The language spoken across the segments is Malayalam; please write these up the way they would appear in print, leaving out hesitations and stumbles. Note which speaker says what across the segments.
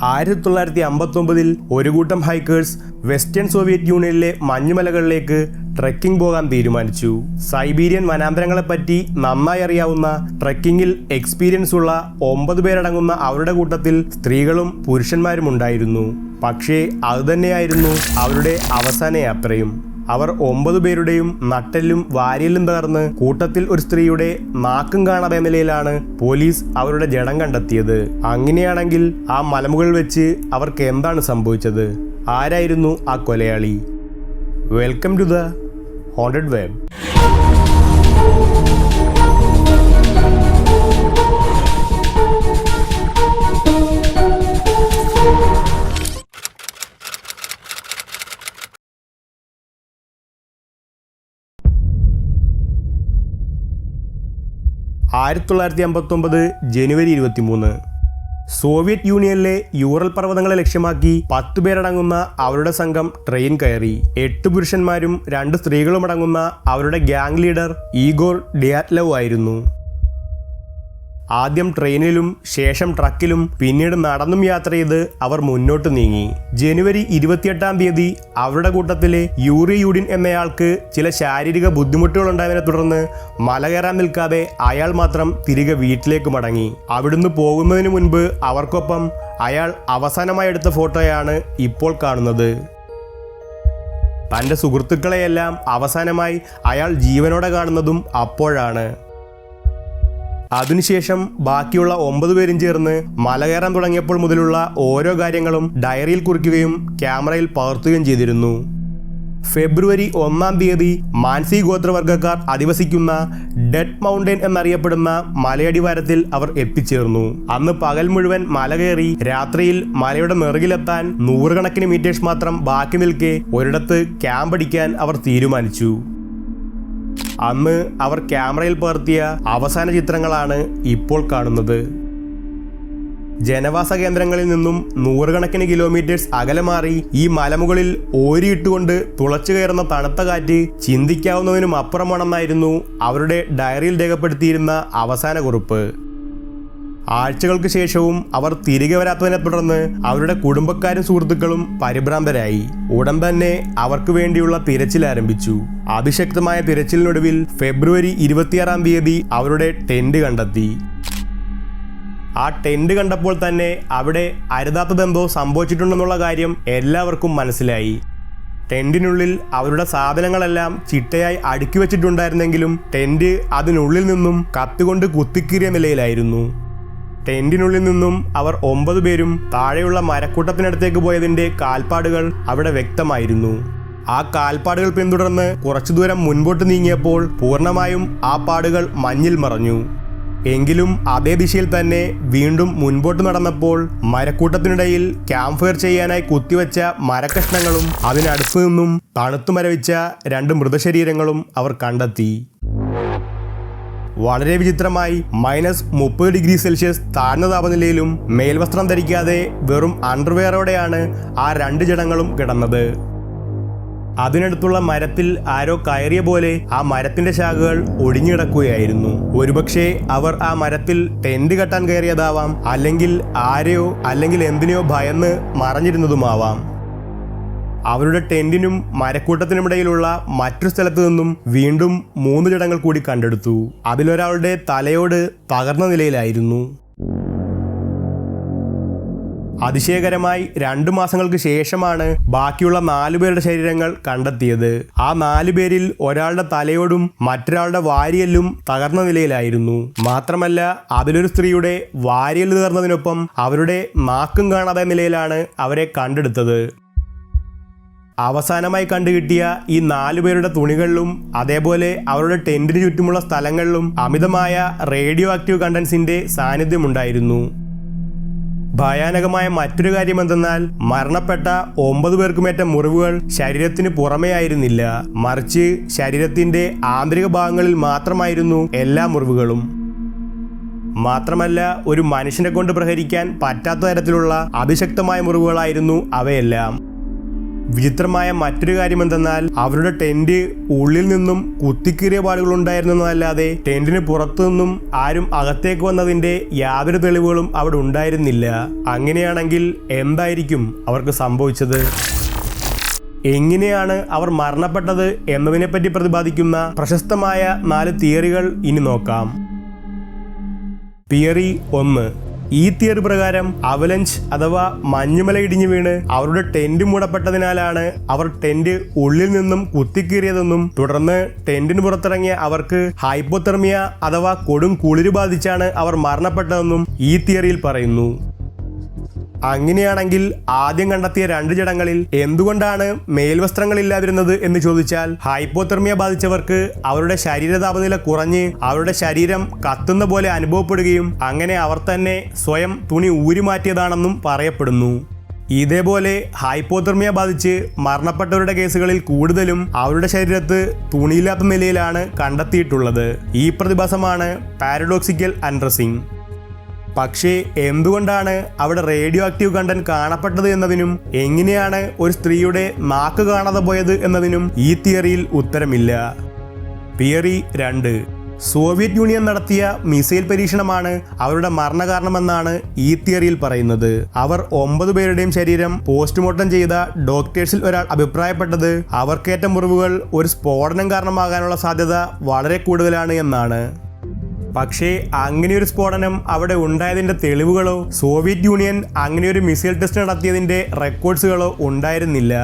Speaker 1: 1959 ഒരു കൂട്ടം ഹൈക്കേഴ്സ് വെസ്റ്റേൺ സോവിയറ്റ് യൂണിയനിലെ മഞ്ഞുമലകളിലേക്ക് ട്രെക്കിംഗ് പോകാൻ തീരുമാനിച്ചു. സൈബീരിയൻ വനാന്തരങ്ങളെപ്പറ്റി നന്നായി അറിയാവുന്ന, ട്രെക്കിങ്ങിൽ എക്സ്പീരിയൻസ് ഉള്ള 9 പേരടങ്ങുന്ന അവരുടെ കൂട്ടത്തിൽ സ്ത്രീകളും പുരുഷന്മാരും ഉണ്ടായിരുന്നു. പക്ഷേ അതുതന്നെയായിരുന്നു അവരുടെ അവസാന യാത്രയും. അവർ 9 പേരുടെയും നട്ടെല്ലും വാരിയെല്ലും തകർന്ന് കൂട്ടത്തിൽ ഒരു സ്ത്രീയുടെ നാക്കും കാണാതെ നിലയിലാണ് പോലീസ് അവരുടെ ജഡം കണ്ടെത്തിയത്. അങ്ങനെയാണെങ്കിൽ ആ മലമുകളിൽ വെച്ച് അവർക്ക് എന്താണ് സംഭവിച്ചത്? ആരായിരുന്നു ആ കൊലയാളി? Welcome to the haunted web. ജനുവരി 23 സോവിയറ്റ് യൂണിയനിലെ യൂറൽ പർവ്വതങ്ങളെ ലക്ഷ്യമാക്കി 10 പേരടങ്ങുന്ന അവരുടെ സംഘം ട്രെയിൻ കയറി. 8 പുരുഷന്മാരും 2 സ്ത്രീകളും അടങ്ങുന്ന അവരുടെ ഗ്യാങ് ലീഡർ ഈഗോർ ഡിയാറ്റ്ലവ് ആയിരുന്നു. ആദ്യം ട്രെയിനിലും ശേഷം ട്രക്കിലും പിന്നീട് നടന്നും യാത്ര ചെയ്ത് അവർ മുന്നോട്ട് നീങ്ങി. ജനുവരി 28 അവരുടെ കൂട്ടത്തിലെ യൂറി യൂഡിൻ എന്നയാൾക്ക് ചില ശാരീരിക ബുദ്ധിമുട്ടുകൾ ഉണ്ടായതിനെ തുടർന്ന് മല കയറാൻ നിൽക്കാതെ അയാൾ മാത്രം തിരികെ വീട്ടിലേക്ക് മടങ്ങി. അവിടുന്ന് പോകുന്നതിന് മുൻപ് അവർക്കൊപ്പം അയാൾ അവസാനമായി എടുത്ത ഫോട്ടോയാണ് ഇപ്പോൾ കാണുന്നത്. തൻ്റെ സുഹൃത്തുക്കളെയെല്ലാം അവസാനമായി അയാൾ ജീവനോടെ കാണുന്നതും അപ്പോഴാണ്. അതിനുശേഷം ബാക്കിയുള്ള 9 പേരും ചേർന്ന് മല കയറാൻ തുടങ്ങിയപ്പോൾ മുതലുള്ള ഓരോ കാര്യങ്ങളും ഡയറിയിൽ കുറിക്കുകയും ക്യാമറയിൽ പകർത്തുകയും ചെയ്തിരുന്നു. ഫെബ്രുവരി 1 മാൻസി ഗോത്രവർഗ്ഗക്കാർ അധിവസിക്കുന്ന ഡെഡ് മൗണ്ടൻ എന്നറിയപ്പെടുന്ന മലയടിവാരത്തിൽ അവർ എത്തിച്ചേർന്നു. അന്ന് പകൽ മുഴുവൻ മല കയറി രാത്രിയിൽ മലയുടെ നെറുകിലെത്താൻ 100 കണക്കിന് മീറ്റേഴ്സ് മാത്രം ബാക്കി നിൽക്കെ ഒരിടത്ത് ക്യാമ്പ് അടിക്കാൻ അവർ തീരുമാനിച്ചു. അന്ന് അവർ ക്യാമറയിൽ പകർത്തിയ അവസാന ചിത്രങ്ങളാണ് ഇപ്പോൾ കാണുന്നത്. ജനവാസ കേന്ദ്രങ്ങളിൽ നിന്നും 100 കണക്കിന് കിലോമീറ്റേഴ്സ് അകലെ മാറി ഈ മലമുകളിൽ ഓരിയിട്ടുകൊണ്ട് തുളച്ചു കയറുന്ന തണുത്ത കാറ്റ് ചിന്തിക്കാവുന്നതിനും അപ്പുറമാണെന്നായിരുന്നു അവരുടെ ഡയറിയിൽ രേഖപ്പെടുത്തിയിരുന്ന അവസാന കുറിപ്പ്. ആഴ്ചകൾക്ക് ശേഷവും അവർ തിരികെ വരാത്തതിനെ തുടർന്ന് അവരുടെ കുടുംബക്കാരും സുഹൃത്തുക്കളും പരിഭ്രാന്തരായി. ഉടൻ തന്നെ അവർക്ക് വേണ്ടിയുള്ള തിരച്ചിൽ ആരംഭിച്ചു. അതിശക്തമായ തിരച്ചിലിനൊടുവിൽ ഫെബ്രുവരി 26 അവരുടെ ടെന്റ് കണ്ടെത്തി. ആ ടെന്റ് കണ്ടപ്പോൾ തന്നെ അവിടെ അരുതാത്തതെന്തോ സംഭവിച്ചിട്ടുണ്ടെന്നുള്ള കാര്യം എല്ലാവർക്കും മനസ്സിലായി. ടെന്റിനുള്ളിൽ അവരുടെ സാധനങ്ങളെല്ലാം ചിട്ടയായി അടുക്കി വെച്ചിട്ടുണ്ടായിരുന്നെങ്കിലും ടെന്റ് അതിനുള്ളിൽ നിന്നും കത്തികൊണ്ട് കുത്തിക്കീറിയ നിലയിലായിരുന്നു. ടെന്റിനുള്ളിൽ നിന്നും അവർ 9 പേരും താഴെയുള്ള മരക്കൂട്ടത്തിനടുത്തേക്ക് പോയതിൻ്റെ കാൽപ്പാടുകൾ അവിടെ വ്യക്തമായിരുന്നു. ആ കാൽപ്പാടുകൾ പിന്തുടർന്ന് കുറച്ചു ദൂരം മുൻപോട്ട് നീങ്ങിയപ്പോൾ പൂർണ്ണമായും ആ പാടുകൾ മഞ്ഞിൽ മറഞ്ഞു. എങ്കിലും അതേ ദിശയിൽ തന്നെ വീണ്ടും മുൻപോട്ട് നടന്നപ്പോൾ മരക്കൂട്ടത്തിനിടയിൽ ക്യാമ്പ് ഫയർ ചെയ്യാനായി കുത്തിവെച്ച മരക്കഷ്ണങ്ങളും അതിനടുത്തു നിന്നും തണുത്തു മരവിച്ച 2 മൃതശരീരങ്ങളും അവർ കണ്ടെത്തി. വളരെ വിചിത്രമായി -30°C താഴ്ന്ന താപനിലയിലും മേൽവസ്ത്രം ധരിക്കാതെ വെറും അണ്ടർവെയറോടെയാണ് ആ 2 ജഡങ്ങളും കിടന്നത്. അതിനടുത്തുള്ള മരത്തിൽ ആരോ കയറിയ പോലെ ആ മരത്തിന്റെ ശാഖകൾ ഒടിഞ്ഞിടക്കുകയായിരുന്നു. ഒരുപക്ഷെ അവർ ആ മരത്തിൽ ടെന്റ് കെട്ടാൻ കയറിയതാവാം, അല്ലെങ്കിൽ ആരെയോ അല്ലെങ്കിൽ എന്തിനെയോ ഭയന്ന് മറഞ്ഞിരുന്നതുമാവാം. അവരുടെ ടെന്റിനും മരക്കൂട്ടത്തിനുമിടയിലുള്ള മറ്റൊരു സ്ഥലത്തു നിന്നും വീണ്ടും 3 ജഡങ്ങൾ കൂടി കണ്ടെടുത്തു. അതിലൊരാളുടെ തലയോട് തകർന്ന നിലയിലായിരുന്നു. അതിശയകരമായി 2 മാസങ്ങൾക്ക് ശേഷമാണ് ബാക്കിയുള്ള 4 പേരുടെ ശരീരങ്ങൾ കണ്ടെത്തിയത്. ആ 4 പേരിൽ ഒരാളുടെ തലയോടും മറ്റൊരാളുടെ വാരിയെല്ലും തകർന്ന നിലയിലായിരുന്നു. മാത്രമല്ല അതിലൊരു സ്ത്രീയുടെ വാരിയെല്ല് തകർന്നതിനൊപ്പം അവരുടെ നാക്കും കാണാത്ത നിലയിലാണ് അവരെ കണ്ടെടുത്തത്. അവസാനമായി കണ്ടുകിട്ടിയ ഈ 4 പേരുടെ തുണികളിലും അതേപോലെ അവരുടെ ടെന്റിന് ചുറ്റുമുള്ള സ്ഥലങ്ങളിലും അമിതമായ റേഡിയോ ആക്റ്റീവ് കണ്ടൻസിന്റെ സാന്നിധ്യമുണ്ടായിരുന്നു. ഭയാനകമായ മറ്റൊരു കാര്യം എന്തെന്നാൽ മരണപ്പെട്ട 9 പേർക്കുമേറ്റ മുറിവുകൾ ശരീരത്തിന് പുറമേ ആയിരുന്നില്ല, മറിച്ച് ശരീരത്തിന്റെ ആന്തരിക ഭാഗങ്ങളിൽ മാത്രമായിരുന്നു എല്ലാ മുറിവുകളും. മാത്രമല്ല ഒരു മനുഷ്യനെ കൊണ്ട് പ്രഹരിക്കാൻ പറ്റാത്ത തരത്തിലുള്ള അതിശക്തമായ മുറിവുകളായിരുന്നു അവയെല്ലാം. വിചിത്രമായ മറ്റൊരു കാര്യം എന്തെന്നാൽ അവരുടെ ടെന്റ് ഉള്ളിൽ നിന്നും കുത്തിക്കീറിയ പാടുകൾ ഉണ്ടായിരുന്നതല്ലാതെ ടെന്റിന് പുറത്തു നിന്നും ആരും അകത്തേക്ക് വന്നതിന്റെ യാതൊരു തെളിവുകളും അവിടെ ഉണ്ടായിരുന്നില്ല. അങ്ങനെയാണെങ്കിൽ എന്തായിരിക്കും അവർക്ക് സംഭവിച്ചത്? എങ്ങനെയാണ് അവർ മരണപ്പെട്ടത് എന്നതിനെപ്പറ്റി പ്രതിപാദിക്കുന്ന പ്രശസ്തമായ 4 തിയറികൾ ഇനി നോക്കാം. തിയറി 1. ഈ തിയറി പ്രകാരം അവലഞ്ച് അഥവാ മഞ്ഞുമല ഇടിഞ്ഞു വീണ് അവരുടെ ടെന്റ് മൂടപ്പെട്ടതിനാലാണ് അവർ ടെന്റ് ഉള്ളിൽ നിന്നും കുത്തിക്കീറിയതെന്നും തുടർന്ന് ടെന്റിന് പുറത്തിറങ്ങിയ അവർക്ക് ഹൈപ്പോതെർമിയ അഥവാ കൊടും കുളിര് ബാധിച്ചാണ് അവർ മരണപ്പെട്ടതെന്നും ഈ തിയറിയിൽ പറയുന്നു. അങ്ങനെയാണെങ്കിൽ ആദ്യം കണ്ടെത്തിയ 2 ജഡങ്ങളിൽ എന്തുകൊണ്ടാണ് മേൽവസ്ത്രങ്ങളില്ലാതിരുന്നത് എന്ന് ചോദിച്ചാൽ ഹൈപ്പോതെർമിയ ബാധിച്ചവർക്ക് അവരുടെ ശരീര താപനില കുറഞ്ഞ് അവരുടെ ശരീരം കത്തുന്ന പോലെ അനുഭവപ്പെടുകയും അങ്ങനെ അവർ തന്നെ സ്വയം തുണി ഊരിമാറ്റിയതാണെന്നും പറയപ്പെടുന്നു. ഇതേപോലെ ഹൈപ്പോതെർമിയ ബാധിച്ച് മരണപ്പെട്ടവരുടെ കേസുകളിൽ കൂടുതലും അവരുടെ ശരീരത്ത് തുണിയില്ലാത്ത നിലയിലാണ് കണ്ടെത്തിയിട്ടുള്ളത്. ഈ പ്രതിഭാസമാണ് പാരഡോക്സിക്കൽ അൺഡ്രസ്സിംഗ്. പക്ഷേ എന്തുകൊണ്ടാണ് അവിടെ റേഡിയോ ആക്റ്റീവ് കണ്ടന്റ് കാണപ്പെട്ടത് എന്നതിനും എങ്ങനെയാണ് ഒരു സ്ത്രീയുടെ നാക്ക് കാണാതെ പോയത് എന്നതിനും ഈ തിയറിയിൽ ഉത്തരമില്ല. തിയറി 2. സോവിയറ്റ് യൂണിയൻ നടത്തിയ മിസൈൽ പരീക്ഷണമാണ് അവരുടെ മരണകാരണമെന്നാണ് ഈ തിയറിയിൽ പറയുന്നത്. അവർ 9 പേരുടെയും ശരീരം പോസ്റ്റ്മോർട്ടം ചെയ്ത ഡോക്ടേഴ്സിൽ ഒരാൾ അഭിപ്രായപ്പെട്ടത് അവർക്കേറ്റ മുറിവുകൾ ഒരു സ്ഫോടനം കാരണമാകാനുള്ള സാധ്യത വളരെ കൂടുതലാണ് എന്നാണ്. പക്ഷേ അങ്ങനെയൊരു സ്ഫോടനം അവിടെ ഉണ്ടായതിന്റെ തെളിവുകളോ സോവിയറ്റ് യൂണിയൻ അങ്ങനെയൊരു മിസൈൽ ടെസ്റ്റ് നടത്തിയതിന്റെ റെക്കോർഡ്സുകളോ ഉണ്ടായിരുന്നില്ല.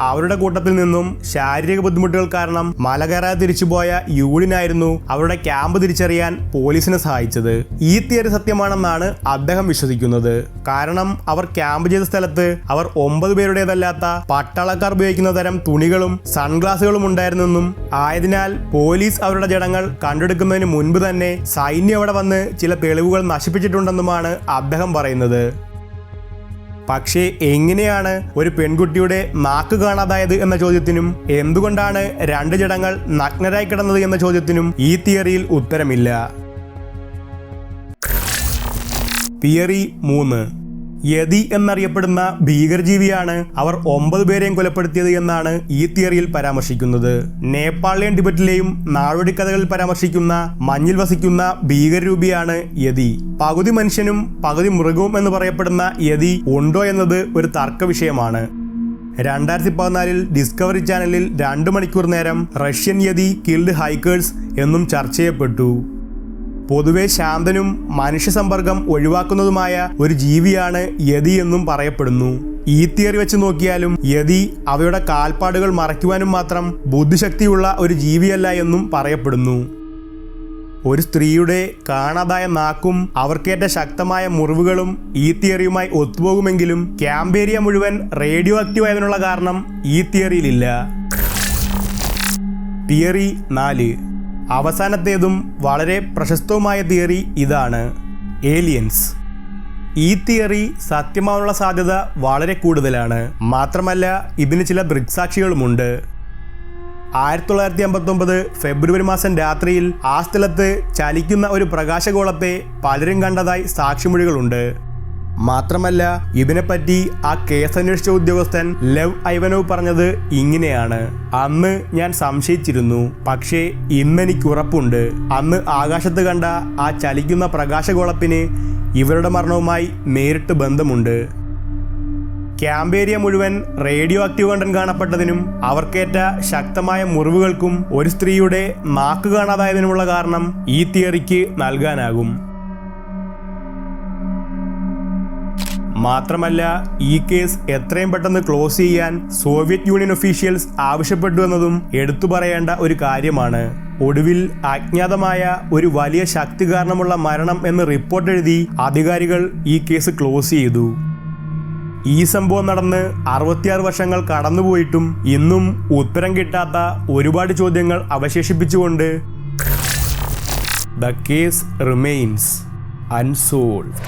Speaker 1: അവരുടെ കൂട്ടത്തിൽ നിന്നും ശാരീരിക ബുദ്ധിമുട്ടുകൾ കാരണം മല കയറാതെ തിരിച്ചുപോയ യൂണിയനായിരുന്നു അവരുടെ ക്യാമ്പ് തിരിച്ചറിയാൻ പോലീസിനെ സഹായിച്ചത്. ഈ തിയറി സത്യമാണെന്നാണ് അദ്ദേഹം വിശ്വസിക്കുന്നത്. കാരണം അവർ ക്യാമ്പ് ചെയ്ത സ്ഥലത്ത് അവർ 9 പേരുടേതല്ലാത്ത പട്ടാളക്കാർ ഉപയോഗിക്കുന്ന തരം തുണികളും സൺഗ്ലാസുകളും ഉണ്ടായിരുന്നെന്നും ആയതിനാൽ പോലീസ് അവരുടെ ജഡങ്ങൾ കണ്ടെടുക്കുന്നതിന് മുൻപ് തന്നെ സൈന്യം അവിടെ വന്ന് ചില തെളിവുകൾ നശിപ്പിച്ചിട്ടുണ്ടെന്നുമാണ് അദ്ദേഹം പറയുന്നത്. പക്ഷേ എങ്ങനെയാണ് ഒരു പെൺകുട്ടിയുടെ നാക്ക് കാണാതായത് എന്ന ചോദ്യത്തിനും എന്തുകൊണ്ടാണ് 2 ജഡങ്ങൾ നഗ്നരായി കിടന്നത് എന്ന ചോദ്യത്തിനും ഈ തിയറിയിൽ ഉത്തരമില്ല. തിയറി 3. യതി എന്നറിയപ്പെടുന്ന ഭീകരജീവിയാണ് അവർ 9 പേരെയും കൊലപ്പെടുത്തിയത് എന്നാണ് ഈ തിയറിയിൽ പരാമർശിക്കുന്നത്. നേപ്പാളിലെയും ടിബറ്റിലെയും നാടോടിക്കഥകളിൽ പരാമർശിക്കുന്ന മഞ്ഞിൽ വസിക്കുന്ന ഭീകരരൂപിയാണ് യതി. പകുതി മനുഷ്യനും പകുതി മൃഗവും എന്ന് പറയപ്പെടുന്ന യതി ഉണ്ടോ എന്നത് ഒരു തർക്ക വിഷയമാണ്. 2014 ഡിസ്കവറി ചാനലിൽ 2 മണിക്കൂർ നേരം റഷ്യൻ യതി കിൽഡ് ഹൈക്കേഴ്സ് എന്നും ചർച്ച ചെയ്യപ്പെട്ടു. പൊതുവെ ശാന്തനും മനുഷ്യ സമ്പർക്കം ഒഴിവാക്കുന്നതുമായ ഒരു ജീവിയാണ് യതി എന്നും പറയപ്പെടുന്നു. ഈ തിയറി വെച്ച് നോക്കിയാലും യതി അവയുടെ കാൽപ്പാടുകൾ മറയ്ക്കുവാനും മാത്രം ബുദ്ധിശക്തിയുള്ള ഒരു ജീവിയല്ല എന്നും പറയപ്പെടുന്നു. ഒരു സ്ത്രീയുടെ കാണാതായ നാക്കും അവർക്കേറ്റ ശക്തമായ മുറിവുകളും ഈ തിയറിയുമായി ഒത്തുപോകുമെങ്കിലും ക്യാമ്പേരിയ മുഴുവൻ റേഡിയോ ആക്റ്റീവ് ആയതിനുള്ള കാരണം ഈ തിയറിയിലില്ല. തിയറി 4. അവസാനത്തേതും വളരെ പ്രശസ്തവുമായ തിയറി ഇതാണ്: ഏലിയൻസ്. ഈ തിയറി സത്യമാവാനുള്ള സാധ്യത വളരെ കൂടുതലാണ്. മാത്രമല്ല ഇതിന് ചില ദൃക്സാക്ഷികളുമുണ്ട്. 1959 ഫെബ്രുവരി മാസം രാത്രിയിൽ ആ സ്ഥലത്ത് ചലിക്കുന്ന ഒരു പ്രകാശഗോളത്തെ പലരും കണ്ടതായി സാക്ഷിമൊഴികളുണ്ട്. മാത്രമല്ല ഇതിനെപ്പറ്റി ആ കേസ് അന്വേഷിച്ച ഉദ്യോഗസ്ഥൻ ലെവ് ഐവനോവ് പറഞ്ഞത് ഇങ്ങനെയാണ്: അന്ന് ഞാൻ സംശയിച്ചിരുന്നു, പക്ഷേ ഇന്നെനിക്ക് ഉറപ്പുണ്ട്. അന്ന് ആകാശത്ത് കണ്ട ആ ചലിക്കുന്ന പ്രകാശഗോളത്തിന് ഇവരുടെ മരണവുമായി നേരിട്ട് ബന്ധമുണ്ട്. ക്യാമ്പേരിയ മുഴുവൻ റേഡിയോ ആക്റ്റീവ് കണ്ടന്റ് കാണപ്പെട്ടതിനും അവർക്കേറ്റ ശക്തമായ മുറിവുകൾക്കും ഒരു സ്ത്രീയുടെ നാക്ക് കാണാതായതിനുമുള്ള കാരണം ഈ തിയറിക്ക് നൽകാനാകും. മാത്രമല്ല ഈ കേസ് എത്രയും പെട്ടെന്ന് ക്ലോസ് ചെയ്യാൻ സോവിയറ്റ് യൂണിയൻ ഒഫീഷ്യൽസ് ആവശ്യപ്പെട്ടു എന്നതും എടുത്തു പറയേണ്ട ഒരു കാര്യമാണ്. ഒടുവിൽ അജ്ഞാതമായ ഒരു വലിയ ശക്തി കാരണമുള്ള മരണം എന്ന് റിപ്പോർട്ട് എഴുതി അധികാരികൾ ഈ കേസ് ക്ലോസ് ചെയ്തു. ഈ സംഭവം നടന്ന് 66 വർഷങ്ങൾ കടന്നുപോയിട്ടും ഇന്നും ഉത്തരം കിട്ടാത്ത ഒരുപാട് ചോദ്യങ്ങൾ അവശേഷിപ്പിച്ചുകൊണ്ട് ദ കേസ് റിമെയിൻസ് അൺസോൾവ്ഡ്.